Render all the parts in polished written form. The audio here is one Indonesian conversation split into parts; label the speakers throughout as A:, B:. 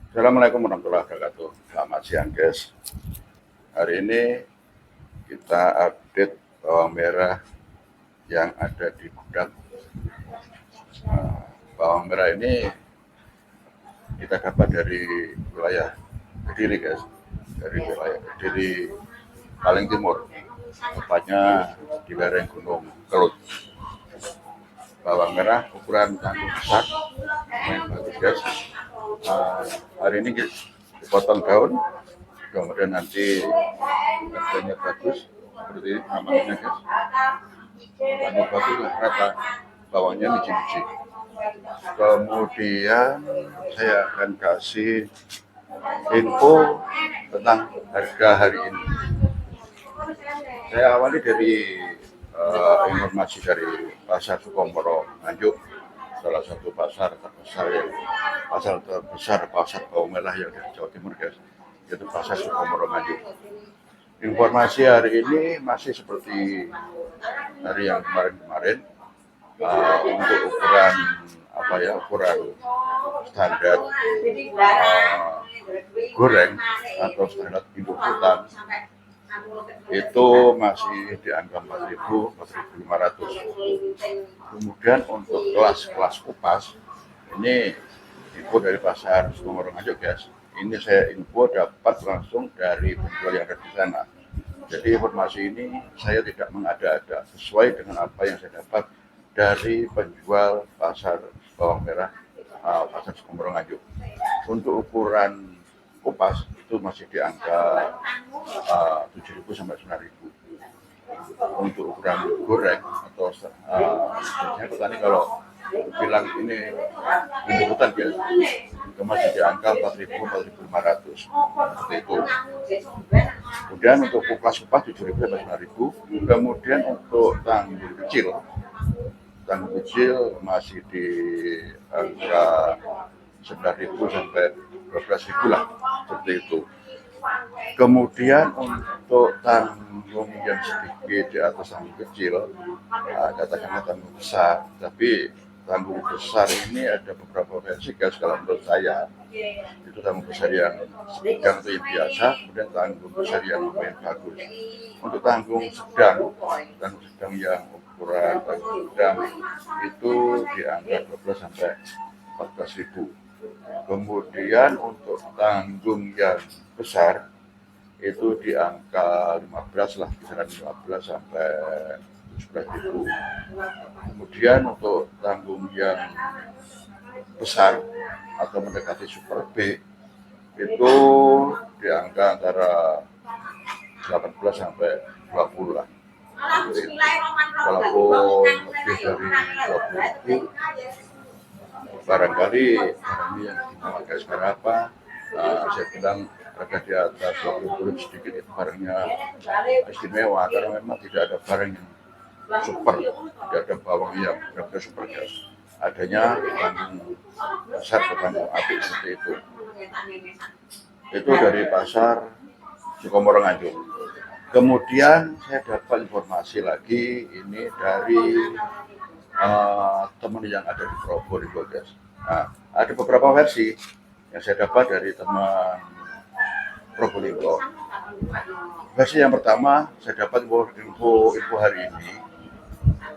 A: Assalamualaikum warahmatullahi wabarakatuh. Selamat siang, guys. Hari ini kita update bawang merah yang ada di gudang. Bawang merah ini kita dapat dari wilayah Kediri, guys. Dari wilayah Kediri paling timur, tepatnya di lereng Gunung Kelut. Bawang merah ukuran tanggung besar, yang bagus, guys. Hari ini dipotong daun, kemudian nanti harganya bagus seperti ini namanya, guys. Tanggung bagus rata bawangnya biji-biji. Kemudian saya akan kasih info tentang harga hari ini. Saya awali dari informasi dari Pasar Sukomoro Nganjuk, salah satu pasar terbesar pasar bawang merah yang ada di Jawa Timur, guys, yaitu Pasar Sukomoro Nganjuk. Informasi hari ini masih seperti hari yang kemarin-kemarin, untuk ukuran standar goreng atau standar induk hutan itu masih di angka 4.000, 4.500. Kemudian untuk kelas kupas ini info dari Pasar Sukomoro Nganjuk, guys. Ini saya info dapat langsung dari penjual yang ada di sana. Jadi informasi ini saya tidak mengada-ada, sesuai dengan apa yang saya dapat dari penjual pasar bawang merah Pasar Sukomoro Nganjuk. Untuk ukuran kupas itu masih di angka 7.000 sampai 9.000. Untuk ukuran goreng atau biasanya petani kalau bilang ini induk hutan, guys, itu masih di angka 4.000, 4.500 seperti itu. Kemudian untuk kupas 7.000 sampai 9.000. Kemudian untuk tanggung kecil masih di angka 9.000 sampai 12.000 lah, seperti itu. Kemudian untuk tanggung yang sedikit di atas tanggung kecil, katakanlah tanggung besar, tapi tanggung besar ini ada beberapa versi, guys. Kalau menurut saya itu tanggung besar yang sedang atau yang biasa, kemudian tanggung besar yang lumayan bagus. Untuk tanggung sedang yang ukuran tanggung sedang itu di angka 12 sampai 14.000. Kemudian untuk tanggung yang besar itu di angka 15 lah, kisaran 15 sampai 17.000. Kemudian untuk tanggung yang besar atau mendekati super B itu di angka antara 18 sampai 20 lah. Walaupun lebih dari 20 barangkali barang yang dipakai sekarang apa, saya bilang harga di atas 20 sedikit itu barangnya istimewa, karena memang tidak ada barang yang super, tidak ada bawang yang benar-benar super, guys. Adanya tanggung besar atau tanggung api seperti itu. Itu dari Pasar Sukomoro Nganjuk. Kemudian saya dapat informasi lagi ini dari teman yang ada di Probolinggo, guys. Nah, ada beberapa versi yang saya dapat dari teman Probolinggo. Versi yang pertama saya dapat info hari ini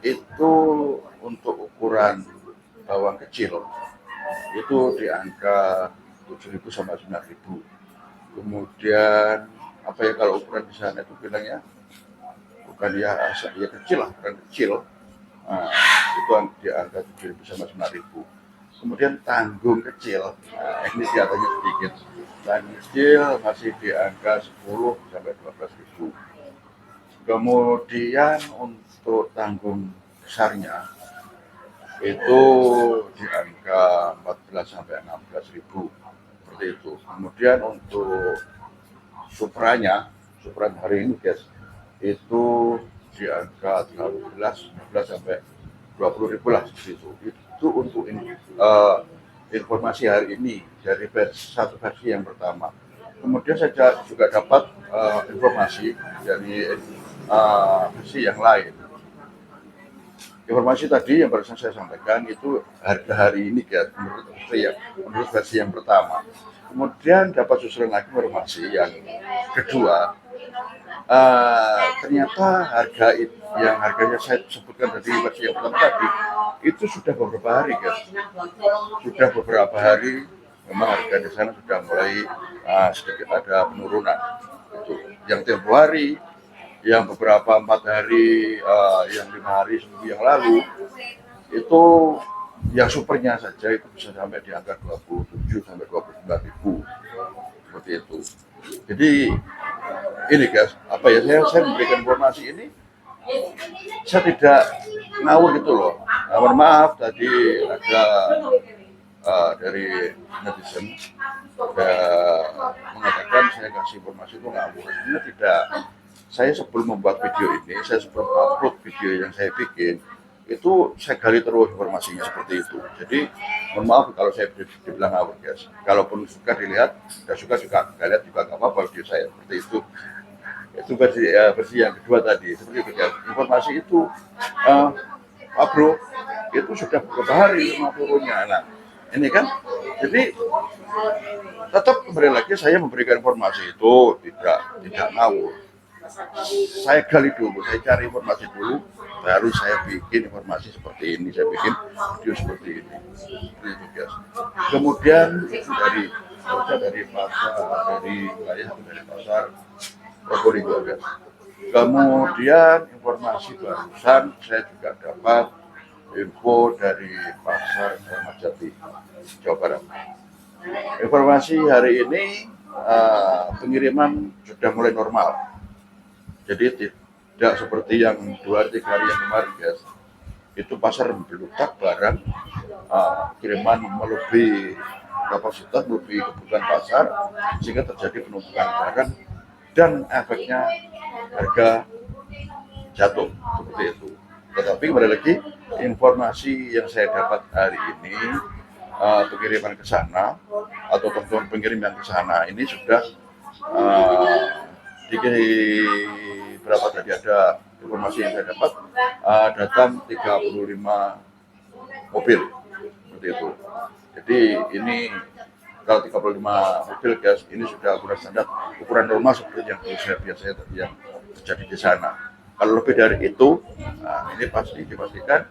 A: itu untuk ukuran bawang kecil itu di angka 7.000 sampai 9.000. Kemudian apa ya, kalau ukuran di sana itu bilangnya bukan ya kecil lah, ukuran kecil. Nah, itu di angka 7.000 sampai 9.000. Kemudian tanggung kecil, ini kelihatannya sedikit. Tanggung kecil masih di angka 10 sampai 12.000. Kemudian untuk tanggung besarnya itu di angka 14 sampai 16.000, seperti itu. Kemudian untuk supran hari ini, guys, itu di angka 13 sampai 20.000 lah, seperti itu. Itu untuk informasi hari ini dari satu versi yang pertama. Kemudian saya juga dapat informasi dari versi yang lain. informasi tadi yang barusan saya sampaikan itu harga hari ini ya, menurut versi yang pertama. Kemudian dapat susulan lagi informasi yang kedua, ternyata yang harganya saya sebutkan tadi versi yang pertama tadi itu sudah beberapa hari guys, sudah beberapa hari memang harga di sana sudah mulai sedikit ada penurunan. Itu yang tempo hari, yang beberapa 4 hari, yang 5 hari seminggu yang lalu itu yang supernya saja itu bisa sampai di angka 27 sampai 29 ribu seperti itu. Jadi ini guys, apa ya, saya memberikan informasi ini saya tidak ngawur gitu loh. Mohon maaf tadi ada dari netizen mengatakan saya kasih informasi itu ngawur. Sebenarnya tidak. Saya sebelum membuat video ini, saya sebelum upload video yang saya bikin, itu saya gali terus informasinya seperti itu. Jadi mohon maaf kalau saya dibilang ngawur guys. Kalaupun suka dilihat, tidak suka juga lihat juga nggak apa-apa video saya seperti itu. Itu versi yang kedua tadi seperti itu guys. Informasi itu Pak Bro itu sudah beberapa hari turunnya. Nah ini kan, jadi tetap kembali lagi saya memberikan informasi itu tidak ngawur. Saya gali dulu, saya cari informasi dulu, baru saya bikin informasi seperti ini, saya bikin video seperti ini. Itu guys. Kemudian itu dari pasar, dari wilayah dari pasar Probolinggo guys. Kemudian informasi barusan saya juga dapat info dari pasar Kramat Jati, Jawa Barat. Informasi hari ini pengiriman sudah mulai normal. Jadi tidak seperti yang 2-3 hari yang kemarin guys. Itu pasar membeludak barang, kiriman melebihi kapasitas, melebihi kebutuhan pasar, sehingga terjadi penumpukan barang dan efeknya harga jatuh seperti itu. Tetapi kembali lagi, informasi yang saya dapat hari ini, pengiriman ke sana atau teman-teman pengirim yang ke sana ini sudah di berapa tadi ada informasi yang saya dapat, datang 35 mobil seperti itu. Jadi ini kalau 35 mobil guys, ini sudah ukuran normal seperti yang biasanya tadi yang terjadi di sana. Kalau lebih dari itu, ini pasti dipastikan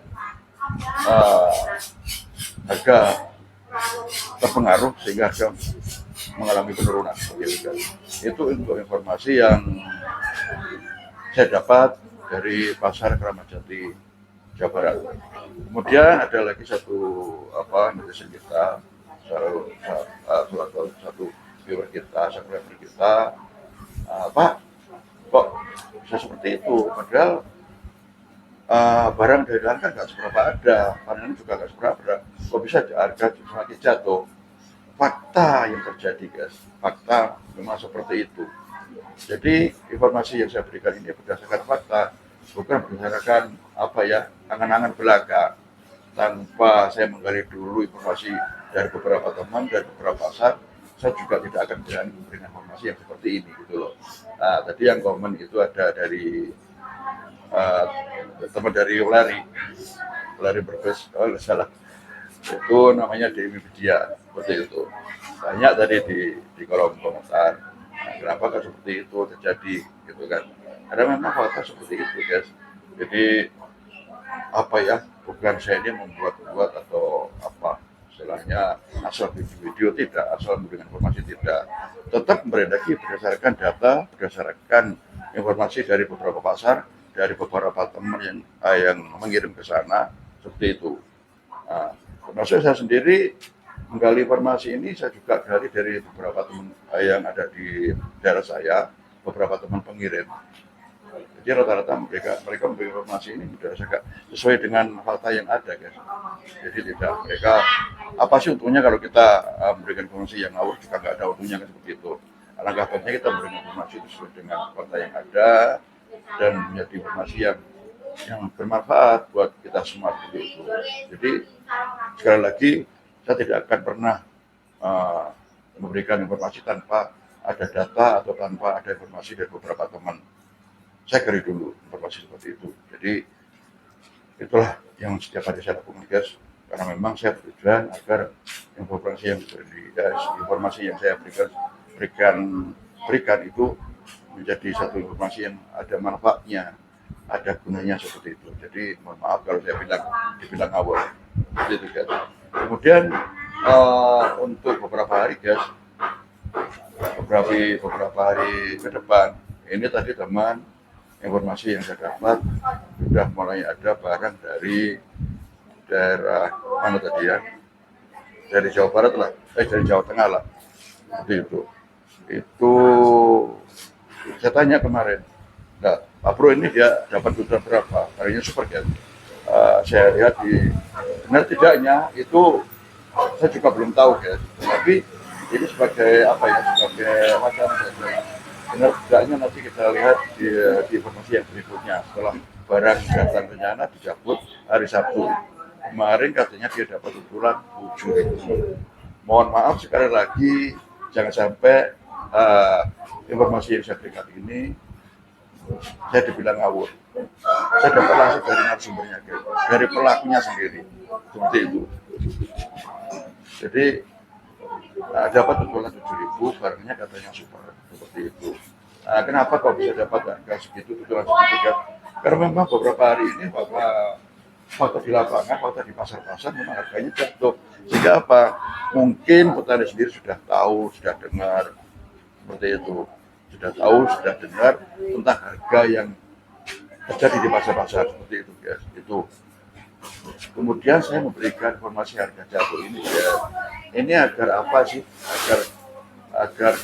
A: harga terpengaruh sehingga harga mengalami penurunan. Itu untuk informasi yang saya dapat dari pasar Kramat Jati, Jawa Barat. Kemudian ada lagi satu netizen kita, satu viewer kita, subscriber kita, Pak, kok bisa seperti itu? Padahal barang dari dalam kan nggak seberapa ada, panen juga nggak seberapa. Kok bisa harga semakin jatuh? Fakta yang terjadi guys, fakta memang seperti itu. Jadi informasi yang saya berikan ini berdasarkan fakta, bukan berdasarkan angan-angan belaka. Tanpa saya menggali dulu informasi dari beberapa teman, dari beberapa pasar, saya juga tidak akan berani memberikan informasi yang seperti ini gitu loh. Nah, tadi yang komen itu ada dari teman dari Lari Berbes, salah. Itu namanya Dewi Widya, seperti itu. Banyak tadi di kolom komentar. Nah, kenapa kan seperti itu terjadi gitu kan? Karena memang fakta seperti itu guys. Jadi bukan saya ini membuat atau istilahnya asal video tidak, asal memberikan informasi tidak. Tetap berendaki berdasarkan data, berdasarkan informasi dari beberapa pasar, dari beberapa teman yang mengirim ke sana seperti itu. Nah, termasuk saya sendiri menggali informasi ini, saya juga gali dari beberapa teman yang ada di daerah saya, beberapa teman pengirim. Jadi rata-rata mereka memberi informasi ini berdasarkan sesuai dengan fakta yang ada guys. Jadi tidak mereka apa sih untungnya kalau kita memberikan informasi yang ngawur, juga nggak ada untungnya kan seperti itu. Alangkah baiknya kita memberikan informasi sesuai dengan fakta yang ada dan menjadi informasi yang bermanfaat buat kita semua seperti itu. Jadi sekali lagi saya tidak akan pernah memberikan informasi tanpa ada data atau tanpa ada informasi dari beberapa teman. Saya gali dulu informasi seperti itu. Jadi Itulah yang setiap hari saya lakukan, guys, karena memang saya bertujuan agar informasi yang saya berikan itu menjadi satu informasi yang ada manfaatnya, ada gunanya seperti itu. Jadi mohon maaf kalau saya dibilang awal seperti itu, guys. Kemudian untuk beberapa hari, guys, beberapa hari ke depan ini tadi teman informasi yang saya dapat sudah mulai ada barang dari daerah mana tadi ya, dari Jawa Barat lah, dari Jawa Tengah lah, seperti itu saya tanya kemarin, nah Pak Bro ini dia dapat keuntungan berapa, harinya super kan. Saya lihat di benar tidaknya itu saya juga belum tahu, guys, tapi ini sebagai apa ya, sebagai macam benar tidaknya nanti kita lihat di informasi yang berikutnya setelah barang datang ke sana dicabut hari Sabtu. Kemarin katanya dia dapat keuntungan 7.000. Mohon maaf sekali lagi, jangan sampai informasi yang saya berikan ini saya dibilang ngawur. Saya dapat langsung dari narasumbernya, dari pelakunya sendiri, seperti itu. Jadi dapat keuntungan 7.000, barangnya katanya super, seperti itu. Kenapa kok bisa dapat harga segitu, keuntungan segitu, kan? Karena memang beberapa hari ini fakta di lapangan, fakta di pasar-pasar memang harganya jatuh. Sehingga apa? Mungkin petani sendiri sudah tahu, sudah dengar seperti itu, sudah tahu, sudah dengar tentang harga yang terjadi di pasar-pasar seperti itu, guys. Itu. Kemudian saya memberikan informasi harga jatuh ini, ya. Ini agar apa sih? Agar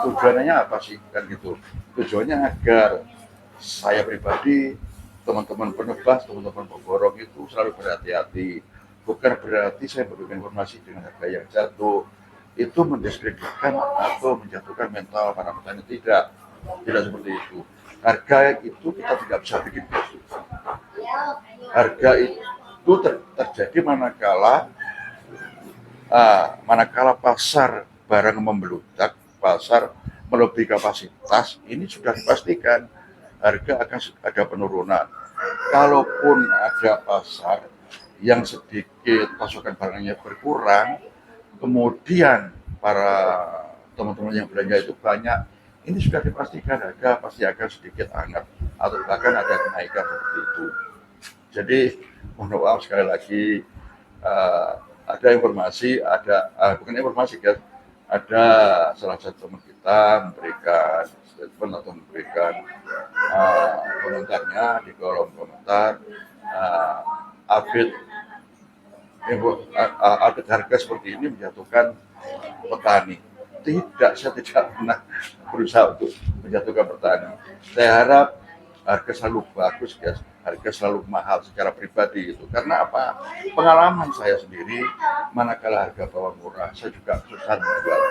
A: tujuannya apa sih, kan gitu? Tujuannya agar saya pribadi, teman-teman penebas, teman-teman pemborong itu selalu berhati-hati. Bukan berarti saya memberikan informasi dengan harga yang jatuh itu mendiskreditkan atau menjatuhkan mental para petani. Tidak seperti itu. Harga itu kita tidak bisa bikin begitu. Harga itu terjadi manakala pasar barang membeludak, pasar melebihi kapasitas, ini sudah dipastikan harga akan ada penurunan. Kalaupun ada pasar yang sedikit pasokan barangnya berkurang, kemudian para teman-teman yang belanja itu banyak, ini sudah dipastikan harga pasti akan sedikit hangat atau bahkan ada kenaikan seperti itu. Jadi mohon maaf sekali lagi, ada informasi, bukan informasi, guys, ada salah satu teman kita memberikan statement atau memberikan komentarnya di kolom komentar, update harga seperti ini menjatuhkan petani. Tidak, saya tidak pernah berusaha untuk menjatuhkan petani. Saya harap harga selalu bagus, guys, harga selalu mahal secara pribadi itu. Karena apa? Pengalaman saya sendiri, manakala harga bawang murah, saya juga kesulitan menjual.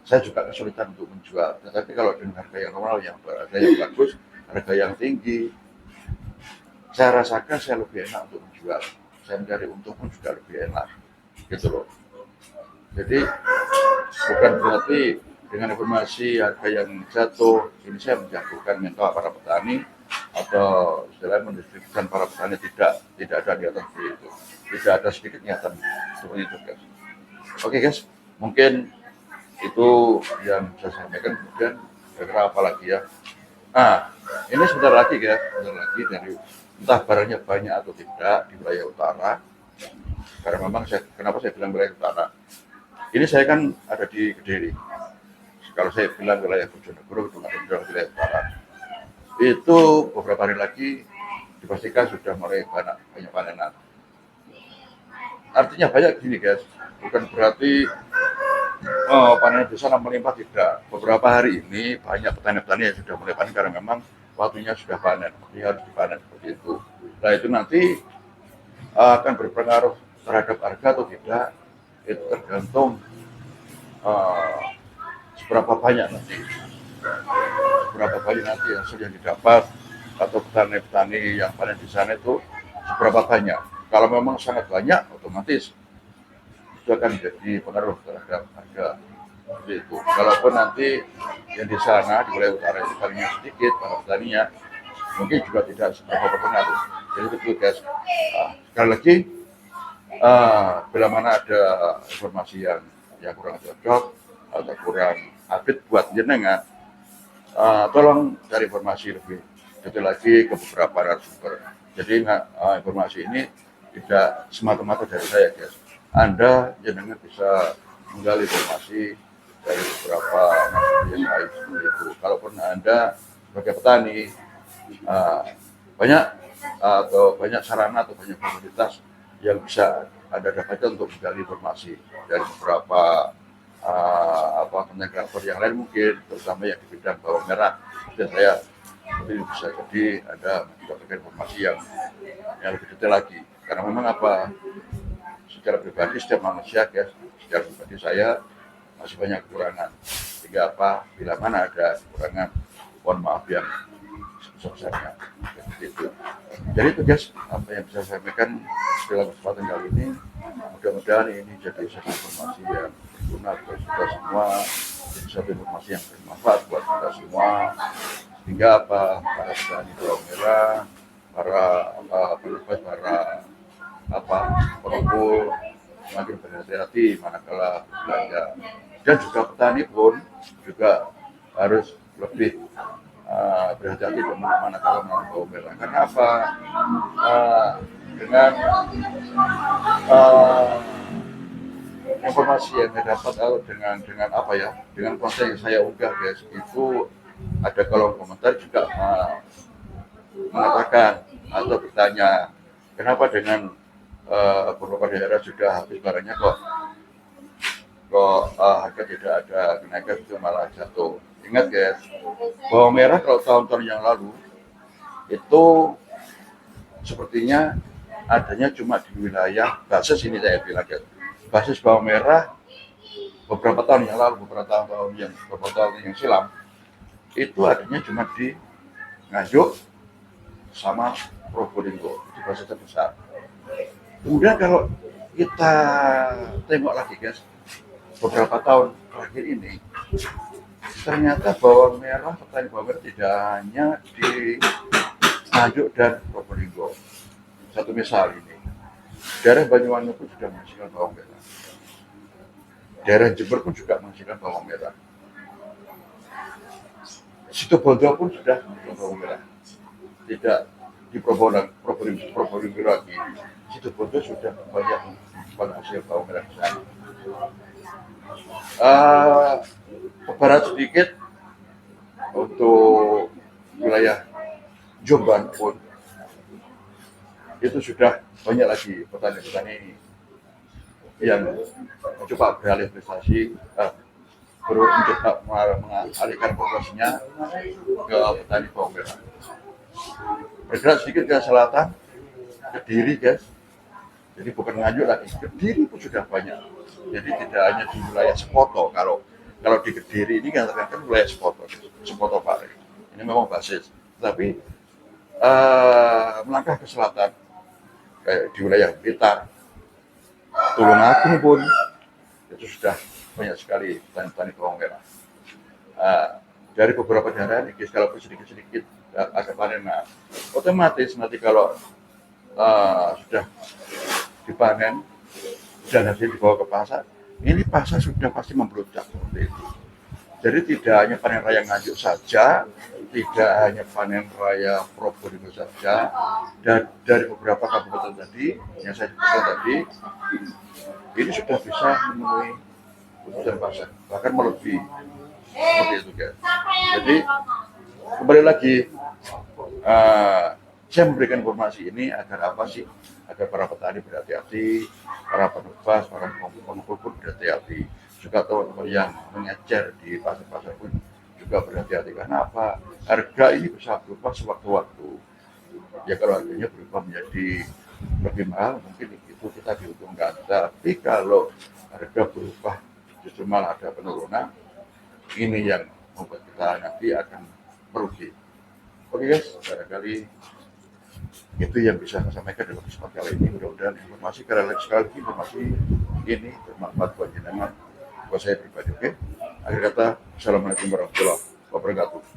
A: Saya juga kesulitan untuk menjual. Tetapi kalau dengan harga yang normal, harga yang bagus, harga yang tinggi, saya rasakan saya lebih enak untuk menjual. Saya mencari untung pun juga lebih enak, gitu loh. Jadi bukan berarti dengan informasi harga yang jatuh ini saya menjatuhkan mental para petani atau istilahnya mendiskreditkan para petani. Tidak ada niatan seperti itu, tidak ada sedikit niatan seperti itu, guys. Oke, guys, mungkin itu yang saya sampaikan. Kemudian kira-kira apa lagi ya? Ini sebentar lagi, guys, dari entah barangnya banyak atau tidak di wilayah utara. Karena memang kenapa saya bilang wilayah utara? Ini saya kan ada di Kediri. Kalau saya bilang wilayah Bojonegoro itu adalah wilayah utara. Itu beberapa hari lagi dipastikan sudah mulai banyak panenan. Artinya banyak gini, guys, bukan berarti panen di sana melimpah, tidak. Beberapa hari ini banyak petani-petani yang sudah mulai panen karena memang waktunya sudah panen, dia harus dipanen seperti itu. Nah itu nanti akan berpengaruh terhadap harga atau tidak, itu tergantung seberapa banyak nanti hasil yang didapat atau petani-petani yang panen di sana itu seberapa banyak. Kalau memang sangat banyak, otomatis itu akan menjadi pengaruh terhadap harga seperti itu. Kalaupun nanti yang di sana di wilayah utara itu palinnya sedikit para petaninya, mungkin juga tidak seberapa berpengaruh. Jadi itu guys. Sekali lagi, bila mana ada informasi yang kurang cocok atau kurang update buat jenengan, tolong cari informasi lebih detail lagi ke beberapa narasumber. Jadi informasi ini tidak semata-mata dari saya guys. Anda jenengan bisa menggali informasi dari beberapa narasumber yang lain seperti itu. Kalaupun Anda sebagai petani banyak sarana atau banyak komoditas yang bisa Anda dapatkan untuk menggali informasi dari beberapa konten yang lain mungkin, terutama yang di bidang bawang merah. Dan saya ini bisa jadi Anda mendapatkan informasi yang lebih detail lagi. Karena memang secara pribadi setiap manusia guys, secara pribadi saya masih banyak kekurangan. Sehingga bila mana ada kekurangan, mohon maaf yang sebesar-besarnya. Itu. Jadi itu guys, apa yang bisa saya sampaikan dalam kesempatan kali ini. Mudah-mudahan ini jadi satu informasi yang berguna buat kita semua, jadi satu informasi yang bermanfaat buat kita semua, sehingga para petani bawang merah, para pengumpul semakin berhati-hati manakala belanja, dan juga petani pun juga harus lebih berhati-hati manakala menanam bawang merah. Karena dengan informasi yang saya dapat dengan konten yang saya unggah guys, itu ada kolom komentar juga mengatakan atau bertanya, kenapa dengan beberapa daerah sudah habis barangnya kok harga tidak ada kenaikan, itu malah jatuh. Ingat guys, bawang merah kalau tahun-tahun yang lalu itu sepertinya adanya cuma di wilayah basis ini, saya bilang guys. Basis bawang merah beberapa tahun yang silam itu adanya cuma di Nganjuk sama Probolinggo, itu basis terbesar. Kemudian kalau kita tengok lagi guys, beberapa tahun terakhir ini ternyata petani bawang merah tidak hanya di Nganjuk dan Probolinggo. Satu misal ini, daerah Banyuwangi pun sudah menghasilkan bawang merah. Daerah Jember pun juga menghasilkan bawang merah. Situbondo pun sudah menghasilkan bawang merah. Tidak di Probolinggo lagi. Situbondo sudah banyak menghasilkan bawang merah di sana. Ke barat sedikit untuk wilayah Jombang pun itu sudah banyak lagi petani-petani yang mencoba beralih prestasi, mencoba mengalihkan fokusnya ke petani bawang merah. Bergerak sedikit ke selatan, Kediri guys. Jadi bukan Nganjuk lagi, Kediri pun sudah banyak. Jadi tidak hanya di wilayah Sepoto. Kalau di Kediri ini kan wilayah Sepoto Pare. Ini memang basis. Tapi melangkah ke selatan, kayak di wilayah Blitar, Tulungagung pun itu sudah banyak sekali petani bawang merah. Dari beberapa daerah ini, kalau sedikit-sedikit ada panen, otomatis nanti kalau sudah dipanen dan hasil dibawa ke pasar, ini pasar sudah pasti membludak seperti itu. Jadi tidak hanya panen raya Nganjuk saja, tidak hanya panen raya Probolinggo saja, dan dari beberapa kabupaten tadi yang saya sebutkan tadi, ini sudah bisa memenuhi kebutuhan pasar, bahkan melebihi seperti itu guys. Jadi kembali lagi, saya memberikan informasi ini agar agar para petani berhati-hati, para penebas, para pengumpul pun berhati-hati. Juga teman-teman yang mengecer di pasar-pasar pun juga berhati-hati. Karena harga ini bisa berubah sewaktu-waktu. Ya kalau harganya berubah menjadi lebih mahal, mungkin itu kita diuntungkan. Tapi kalau harga berubah justru malah ada penurunan, ini yang membuat kita nanti akan merugi. Oke guys, barangkali itu yang bisa saya sampaikan dalam kesempatan kali ini. Mudah-mudahan informasi ini bermanfaat buat jenengan, buat saya pribadi. Oke. Akhir kata, assalamualaikum warahmatullahi wabarakatuh.